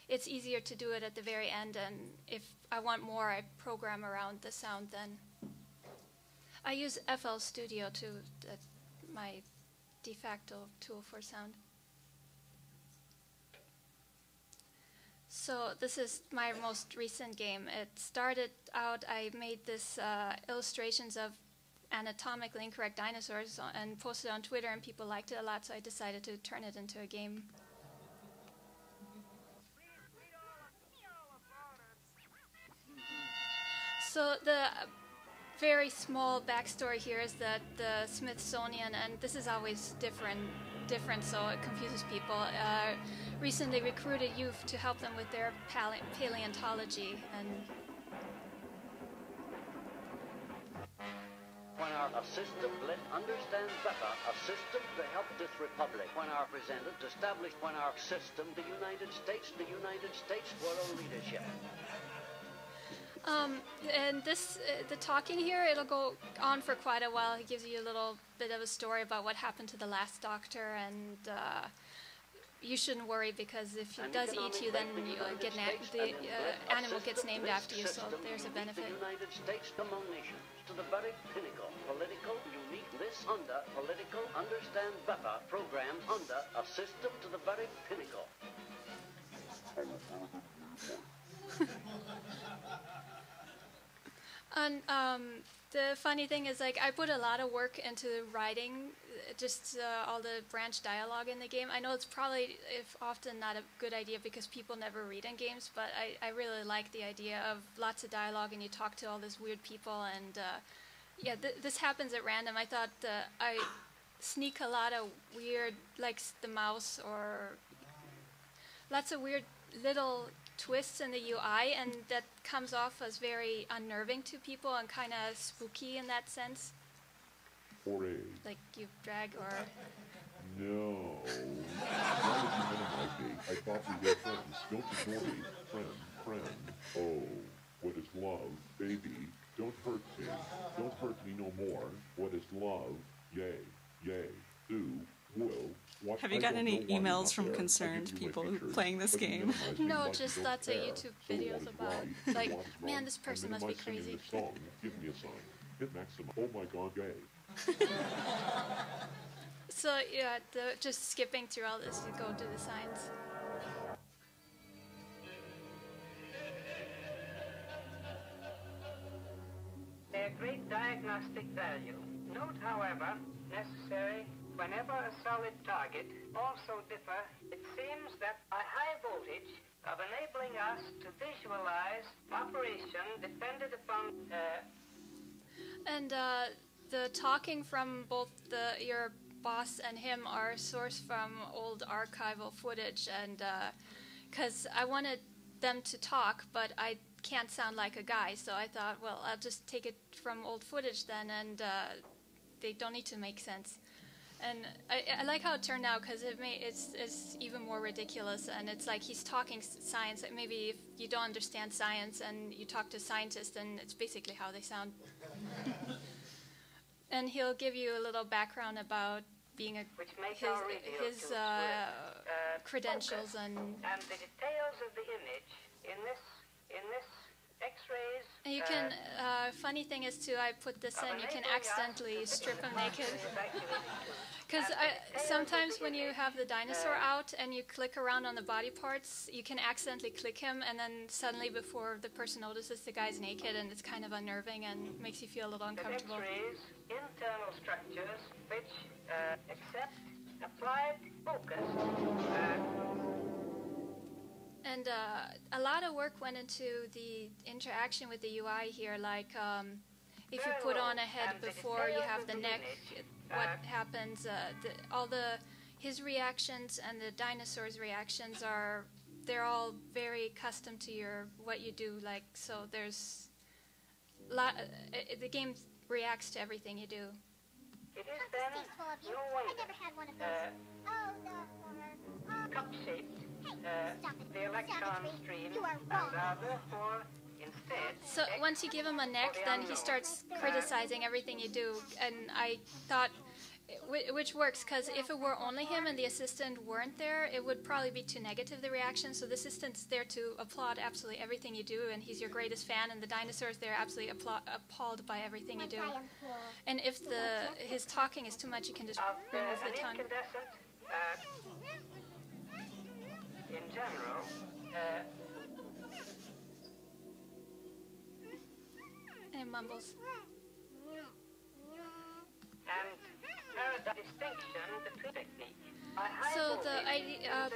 it's easier to do it at the very end, and if I want more, I program around the sound then. I use FL Studio my de facto tool for sound. So this is my most recent game. It started out, I made this illustrations of anatomically incorrect dinosaurs and posted on Twitter, and people liked it a lot, so I decided to turn it into a game. So the very small backstory here is that the Smithsonian, and this is always different, so it confuses people, recently recruited youth to help them with their paleontology. And when our system let understand better, a system to help this republic, when our presented established, when our system, the United States world leadership. And this, the talking here, it'll go on for quite a while. He gives you a little bit of a story about what happened to the last doctor, and you shouldn't worry, because if it does eat you, then you'll get the animal gets named after you, so there's a benefit. The United States among nations to the very pinnacle, political uniqueness under political understand better program under a system to the very pinnacle. And the funny thing is, like, I put a lot of work into writing just all the branch dialogue in the game. I know it's probably often not a good idea because people never read in games, but I really like the idea of lots of dialogue and you talk to all these weird people, and yeah, this happens at random. I thought I sneak a lot of weird, like the mouse, or lots of weird little twists in the UI, and that comes off as very unnerving to people and kind of spooky in that sense. Like you drag or... No. Why did you minimize me? I thought we were friends. Don't ignore me. Friend. Oh, what is love, baby? Don't hurt me. Don't hurt me no more. What is love? Yea, yea, do, will. What Have you I gotten don't any know why I'm emails not from there. I concerned give you my people features, playing this but you game? minimize me No, like you just don't lots of care. YouTube So videos what is about, right? like, What is man, wrong? this person I must be minimize singing crazy. this song. Give me a sign. Hit maximum. Oh my god, gay. So yeah, just skipping through all this, you go to the signs. Their great diagnostic value. Note, however, necessary whenever a solid target also differ, it seems that a high voltage of enabling us to visualize operation depended upon And the talking from both your boss and him are sourced from old archival footage, and because I wanted them to talk, but I can't sound like a guy, so I thought, well, I'll just take it from old footage then, and they don't need to make sense. And I like how it turned out, because it's even more ridiculous, and it's like he's talking science. Maybe if you don't understand science and you talk to scientists, and it's basically how they sound. And he'll give you a little background about being his credentials and the details of the image in this X-rays. And you can. Funny thing is too, I put this in. You can accidentally strip him naked. Because sometimes when you have the dinosaur out and you click around on the body parts, you can accidentally click him, and then suddenly before the person notices, the guy's naked, and it's kind of unnerving and makes you feel a little uncomfortable. X-rays, internal structures which accept applied focus. And a lot of work went into the interaction with the UI here, like if you put on a head before you have the neck, what happens, his reactions and the dinosaur's reactions they're all very custom to what you do, like, so there's the game reacts to everything you do. It is then no wonder cup-shaped the electron stream and therefore instead. So once you give him a neck, then he starts criticizing everything you do, and I thought, which works, because if it were only him and the assistant weren't there, it would probably be too negative, the reaction. So the assistant's there to applaud absolutely everything you do, and he's your greatest fan, and the dinosaur's there absolutely appalled by everything you do. And if his talking is too much, you can just remove the tongue. In general, and it mumbles. And distinction between technique. So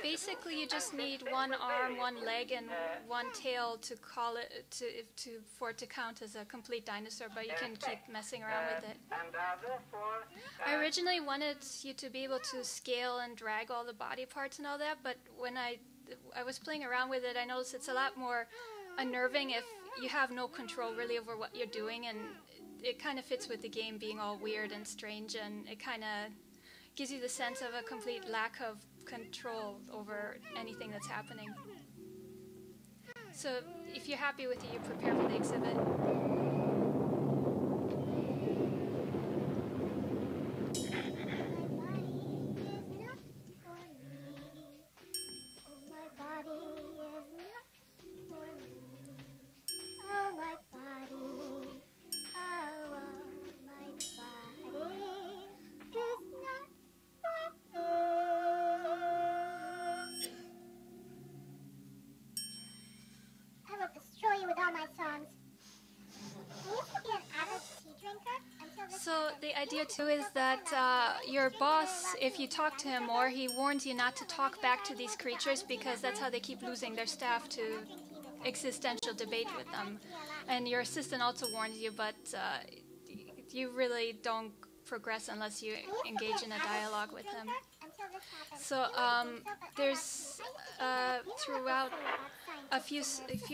basically you just need one arm, one leg, and one tail to call it for it to count as a complete dinosaur. But you can keep messing around with it. I originally wanted you to be able to scale and drag all the body parts and all that, but when I was playing around with it, I noticed it's a lot more unnerving if you have no control really over what you're doing, and it kind of fits with the game being all weird and strange, and it kind of gives you the sense of a complete lack of control over anything that's happening. So if you're happy with it, you prepare for the exhibit. So the idea too is that your boss, if you talk to him more, he warns you not to talk back to these creatures, because that's how they keep losing their staff to existential debate with them. And your assistant also warns you, but you really don't progress unless you engage in a dialogue with him. So there's throughout a few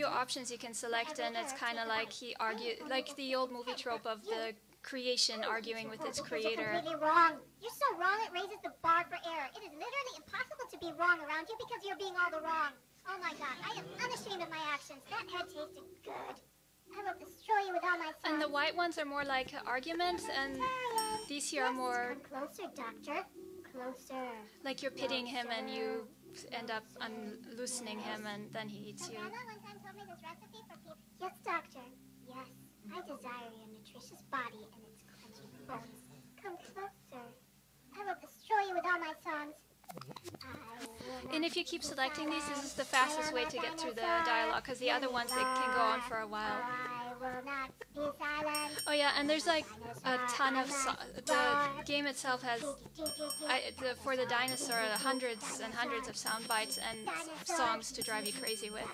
options you can select, and it's kind of like like the old movie trope of the creation arguing with its creator. Completely wrong. You're so wrong it raises the bar for error. It is literally impossible to be wrong around you because you're being all the wrong. Oh my god, I am unashamed of my actions. That head tasted good. I will destroy you with all my And the songs. white ones are more like arguments, and these here are more Come closer, Doctor. Closer. like you're pitting him and you end up loosening him and then he eats you. Grandma one time told me this recipe for people. Yes, Doctor. Yes. I desire your nutritious body and its crunchy bones. Come closer. I will destroy you with all my songs. And if you keep selecting these, this is the fastest way to get through the dialogue, because the other ones, they can go on for a while. I will not be silent. Oh yeah, and there's like a ton of the game itself has for the dinosaur hundreds and hundreds of sound bites and songs to drive you crazy with.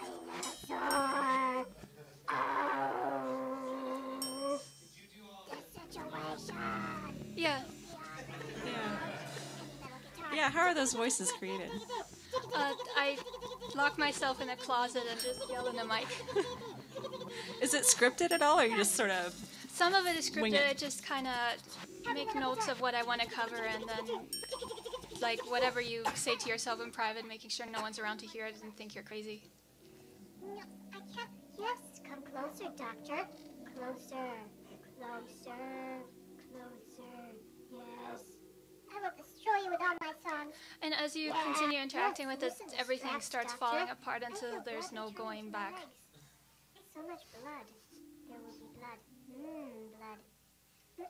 Yeah. Yeah, how are those voices created? I lock myself in a closet and just yell in the mic. Is it scripted at all, or you just sort of... Some of it is Wing scripted. it. I just kind of make notes of what I want to cover, and then, like, whatever you say to yourself in private, making sure no one's around to hear it and think you're crazy. No, I can't. Yes, come closer, Doctor. Closer. Closer. Closer. Yes. I will destroy you with all my songs. And as you continue interacting with it, everything starts falling apart until there's no going back. So much blood. There will be blood. Blood.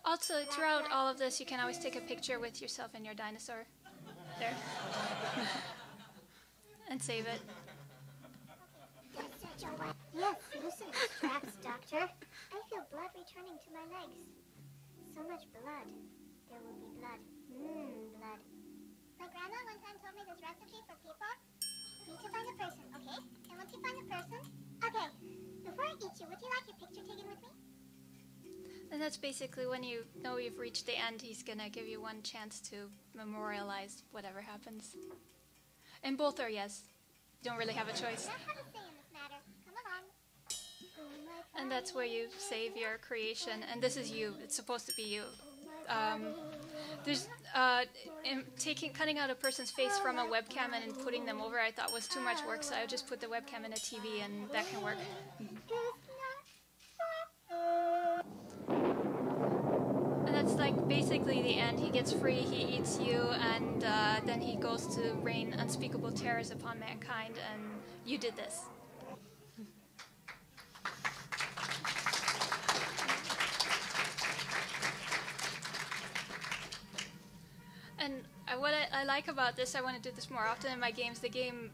Also, throughout all of this, you can always take a picture with yourself and your dinosaur. There. And save it. Yes, loosen the straps, Doctor. I feel blood returning to my legs. So much blood. There will be blood. Blood. My grandma one time told me this recipe for people. Need to find a person, okay? And once you find a person, okay. Before I eat you, would you like your picture taken with me? And that's basically when you know you've reached the end, he's gonna give you one chance to memorialize whatever happens. And both are yes. You don't really have a choice. I have a say in this matter. Come along. And that's where you save your creation. And this is you. It's supposed to be you. There's cutting out a person's face from a webcam and putting them over, I thought was too much work, so I just put the webcam in a TV, and that can work. And that's like basically the end. He gets free, he eats you, and then he goes to rain unspeakable terrors upon mankind, and you did this. And what I like about this, I want to do this more often in my games. The game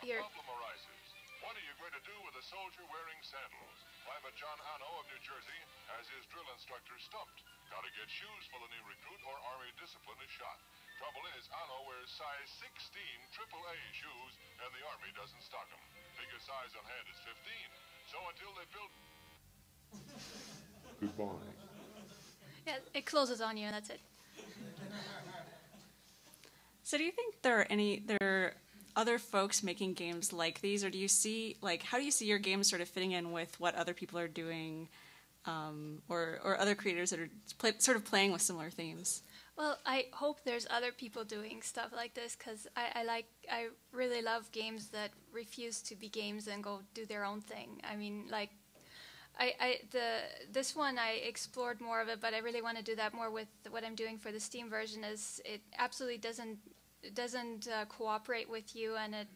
here. Problem arises. What are you going to do with a soldier wearing sandals? Private John Anno of New Jersey has his drill instructor stumped. Gotta get shoes for the new recruit or Army discipline is shot. Trouble is, Anno wears size 16 AAA shoes, and the Army doesn't stock them. Biggest size on hand is 15. So until they build... Goodbye. Yeah, it closes on you, and that's it. So do you think there are other folks making games like these, or do you see, like, how do you see your games sort of fitting in with what other people are doing, or other creators that are sort of playing with similar themes? Well, I hope there's other people doing stuff like this, because I really love games that refuse to be games and go do their own thing. I mean, like, this one I explored more of it, but I really want to do that more with what I'm doing for the Steam version. Is it absolutely doesn't cooperate with you, and it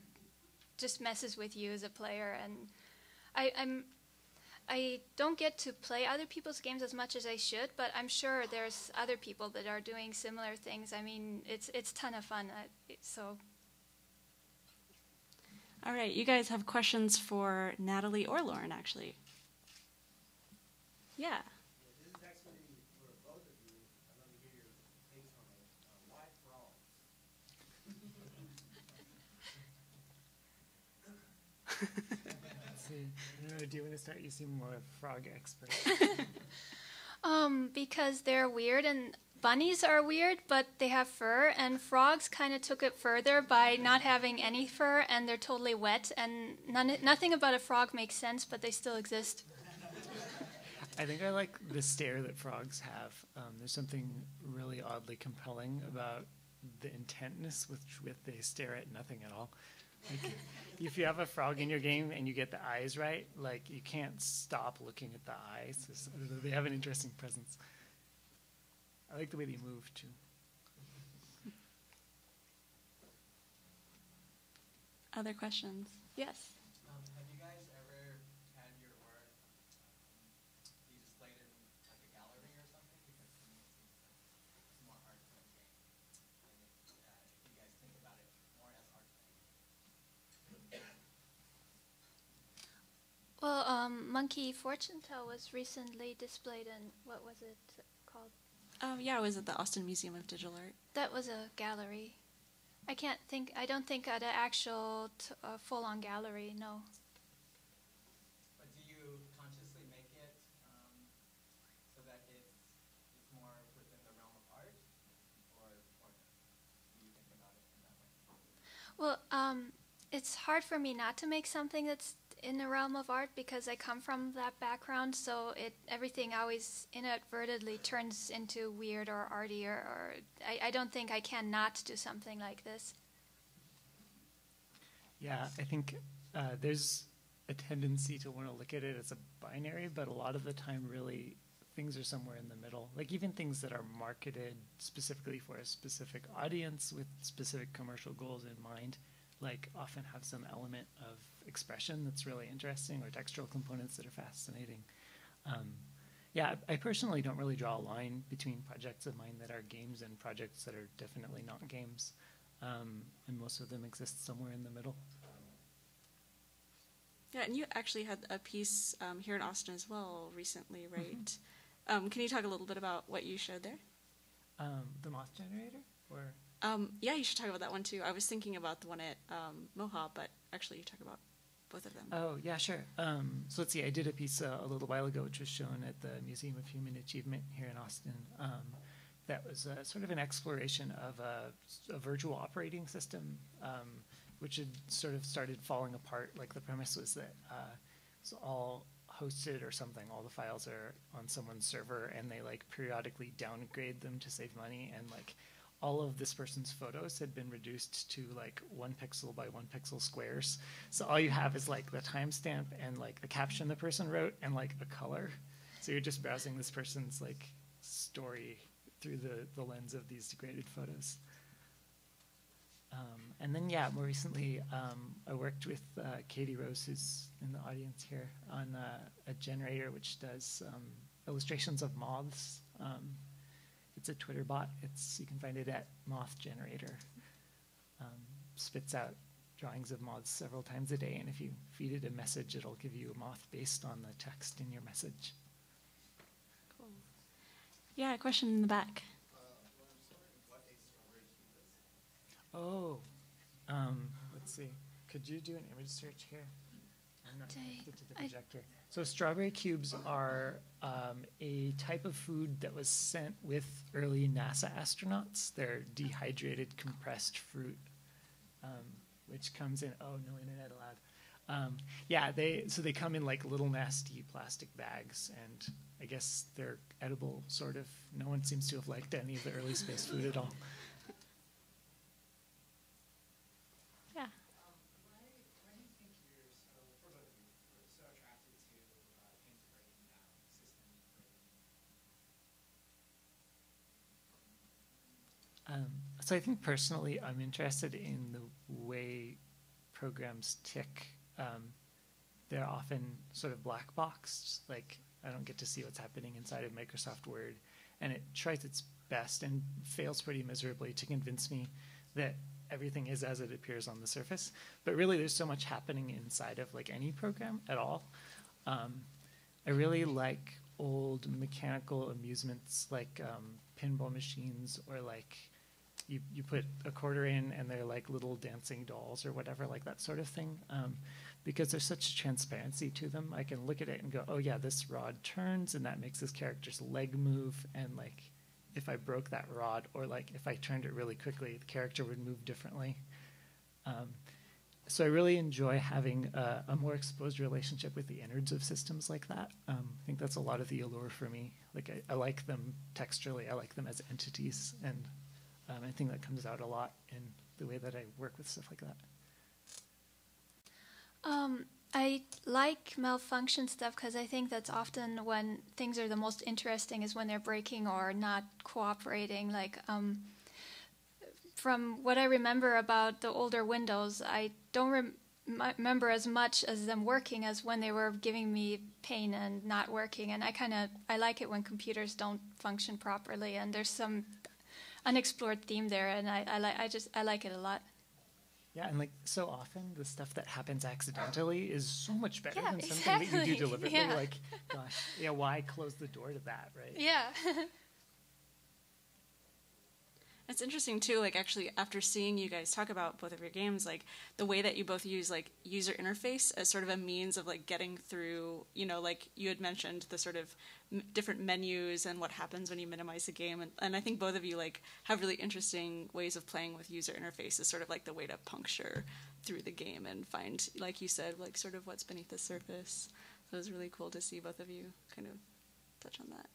just messes with you as a player. And I don't get to play other people's games as much as I should, but I'm sure there's other people that are doing similar things. I mean, it's a ton of fun. So. All right, you guys have questions for Natalie or Loren, actually. Yeah. This is actually for both of you. I'd love to hear your takes on it. Why frogs? Let's see. I don't know, do you want to start? You seem more of a frog expert. Because they're weird, and bunnies are weird, but they have fur, and frogs kind of took it further by not having any fur, and they're totally wet, and nothing about a frog makes sense, but they still exist. I think I like the stare that frogs have. There's something really oddly compelling about the intentness with which they stare at nothing at all. Like, if you have a frog in your game and you get the eyes right, like you can't stop looking at the eyes. They have an interesting presence. I like the way they move too. Other questions? Yes. Have you guys ever had your work be displayed in like a gallery or something? Because to me it seems like it's more art than a game. And if you guys think about it more as art than a game. Well, Monkey Fortune Tell was recently displayed in, what was it called? Yeah, it was at the Austin Museum of Digital Art. That was a gallery. I don't think at an actual full-on gallery, no. But do you consciously make it so that it's more within the realm of art? Or do you think about it in that way? Well, it's hard for me not to make something that's in the realm of art because I come from that background, so everything always inadvertently turns into weird or arty, or I don't think I can not do something like this. Yeah, I think there's a tendency to want to look at it as a binary, but a lot of the time really things are somewhere in the middle. Like even things that are marketed specifically for a specific audience with specific commercial goals in mind, like often have some element of expression that's really interesting or textural components that are fascinating. Yeah, I personally don't really draw a line between projects of mine that are games and projects that are definitely not games. And most of them exist somewhere in the middle. Yeah, and you actually had a piece here in Austin as well recently, right? Mm-hmm. Can you talk a little bit about what you showed there? The moth generator? Or yeah, you should talk about that one too. I was thinking about the one at Moha, but actually you talk about both of them. Oh, yeah, sure. So let's see, I did a piece a little while ago which was shown at the Museum of Human Achievement here in Austin. That was sort of an exploration of a virtual operating system, which had sort of started falling apart. Like the premise was that it's all hosted or something. All the files are on someone's server, and they like periodically downgrade them to save money. And like all of this person's photos had been reduced to like 1 pixel by 1 pixel squares. So all you have is like the timestamp and like the caption the person wrote and like a color. So you're just browsing this person's like story through the lens of these degraded photos. And then, yeah, more recently, I worked with Katie Rose, who's in the audience here, on a generator which does illustrations of moths. It's a Twitter bot. You can find it at Moth Generator. Spits out drawings of moths several times a day, and if you feed it a message, it'll give you a moth based on the text in your message. Cool. Yeah, a question in the back. Oh, let's see. Could you do an image search here? I'm not connected to the projector. So strawberry cubes are a type of food that was sent with early NASA astronauts. They're dehydrated, compressed fruit, which comes in, oh, no internet allowed. Yeah, they come in like little nasty plastic bags, and I guess they're edible, sort of. No one seems to have liked any of the early space food at all. Yeah. Why do you think you're so, for both of you, so attracted to integrating system integrating? So I think personally I'm interested in the way programs tick. They're often sort of black boxed, like I don't get to see what's happening inside of Microsoft Word, and it tries its best and fails pretty miserably to convince me that everything is as it appears on the surface. But really there's so much happening inside of like any program at all. I really like old mechanical amusements like pinball machines, or like you put a quarter in and they're like little dancing dolls or whatever, like that sort of thing. Because there's such a transparency to them. I can look at it and go, oh yeah, this rod turns and that makes this character's leg move, and like if I broke that rod, or like if I turned it really quickly, the character would move differently. So I really enjoy having a more exposed relationship with the innards of systems like that. I think that's a lot of the allure for me. Like I like them texturally, I like them as entities, and I think that comes out a lot in the way that I work with stuff like that. I like malfunction stuff because I think that's often when things are the most interesting is when they're breaking or not cooperating. Like, from what I remember about the older Windows, I don't remember as much as them working as when they were giving me pain and not working. And I like it when computers don't function properly and there's some unexplored theme there, and I like it a lot. Yeah, and like so often the stuff that happens accidentally is so much better Yeah, than something that you do exactly. deliberately. Yeah. Like, gosh, yeah, why close the door to that, right? Yeah. It's interesting too, like actually after seeing you guys talk about both of your games, like the way that you both use like user interface as sort of a means of like getting through, you know, like you had mentioned the sort of different menus and what happens when you minimize the game. And I think both of you like have really interesting ways of playing with user interface as sort of like the way to puncture through the game and find, like you said, like sort of what's beneath the surface. So it was really cool to see both of you kind of touch on that.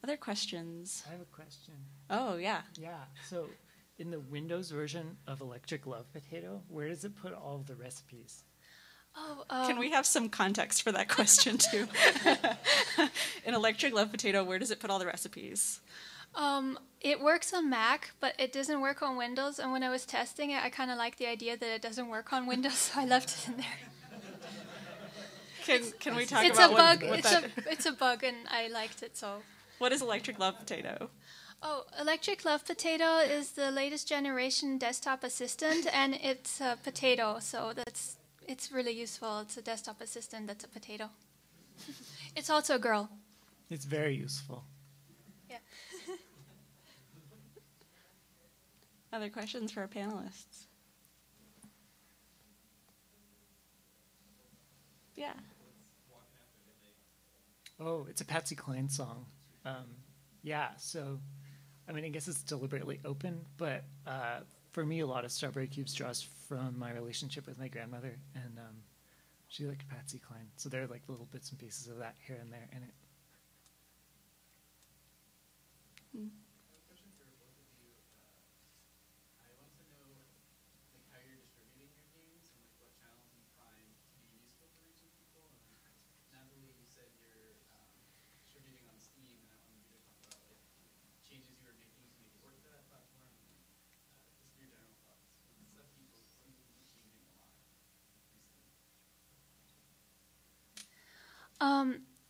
Other questions? I have a question. Oh, yeah. Yeah, so in the Windows version of Electric Love Potato, where does it put all of the recipes? Oh, Can we have some context for that question, too? In Electric Love Potato, where does it put all the recipes? It works on Mac, but it doesn't work on Windows. And when I was testing it, I kind of liked the idea that it doesn't work on Windows, so I left it in there. Can we talk it's about a bug? what It's a bug, and I liked it so. What is Electric Love Potato? Oh, Electric Love Potato is the latest generation desktop assistant, and it's a potato, so it's really useful. It's a desktop assistant that's a potato. It's also a girl. It's very useful. Yeah. Other questions for our panelists? Yeah. Oh, it's a Patsy Cline song. Yeah, so, I mean, I guess it's deliberately open, but for me, a lot of Strawberry Cubes draws from my relationship with my grandmother, and she liked Patsy Cline, so there are like little bits and pieces of that here and there in it.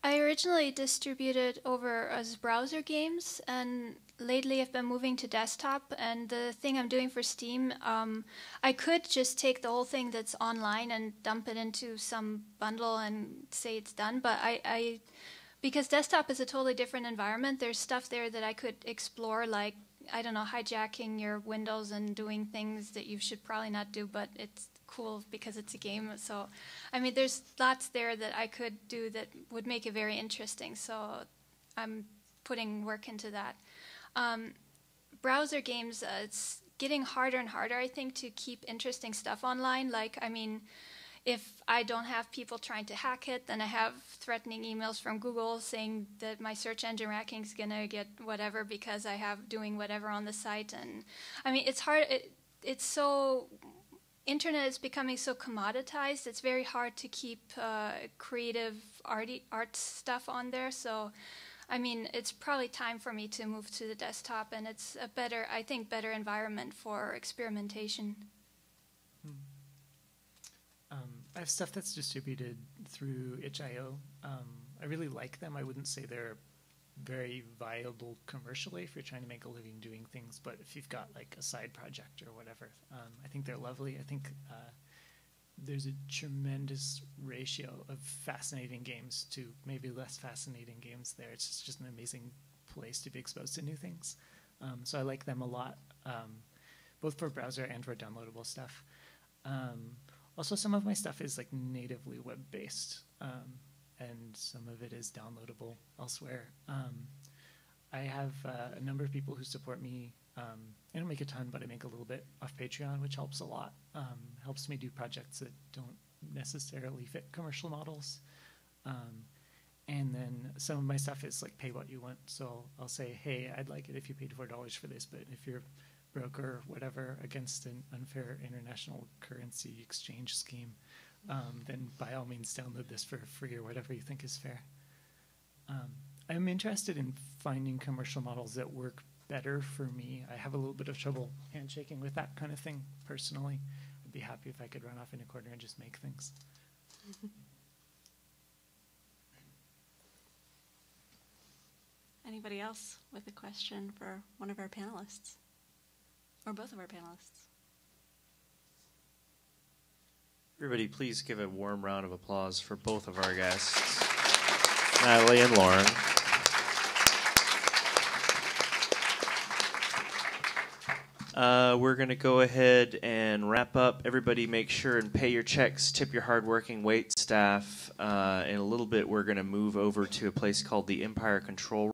I originally distributed over as browser games, and lately I've been moving to desktop. And the thing I'm doing for Steam, I could just take the whole thing that's online and dump it into some bundle and say it's done. But because desktop is a totally different environment, there's stuff there that I could explore, like, I don't know, hijacking your Windows and doing things that you should probably not do, but it's cool because it's a game. So, I mean, there's lots there that I could do that would make it very interesting. So I'm putting work into that. Browser games, it's getting harder and harder, I think, to keep interesting stuff online. Like, I mean, if I don't have people trying to hack it, then I have threatening emails from Google saying that my search engine ranking is going to get whatever because I have doing whatever on the site. And I mean, it's hard. It's so... Internet is becoming so commoditized, it's very hard to keep creative art stuff on there. So, I mean, it's probably time for me to move to the desktop, and it's a better, I think, better environment for experimentation. I have stuff that's distributed through itch.io. I really like them. I wouldn't say they're very viable commercially if you're trying to make a living doing things, but if you've got like a side project or whatever, I think they're lovely. I think there's a tremendous ratio of fascinating games to maybe less fascinating games there. It's just an amazing place to be exposed to new things. So I like them a lot, both for browser and for downloadable stuff. Also, some of my stuff is like natively web-based, and some of it is downloadable elsewhere. I have a number of people who support me. I don't make a ton, but I make a little bit off Patreon, which helps a lot. Helps me do projects that don't necessarily fit commercial models. And then some of my stuff is like pay what you want. So I'll say, hey, I'd like it if you paid $4 for this, but if you're broker whatever against an unfair international currency exchange scheme, then by all means download this for free or whatever you think is fair. I'm interested in finding commercial models that work better for me. I have a little bit of trouble handshaking with that kind of thing personally. I'd be happy if I could run off in a corner and just make things. Anybody else with a question for one of our panelists? Or both of our panelists? Everybody, please give a warm round of applause for both of our guests, Nathalie and Loren. We're going to go ahead and wrap up. Everybody make sure and pay your checks, tip your hardworking wait staff. In a little bit, we're going to move over to a place called the Empire Control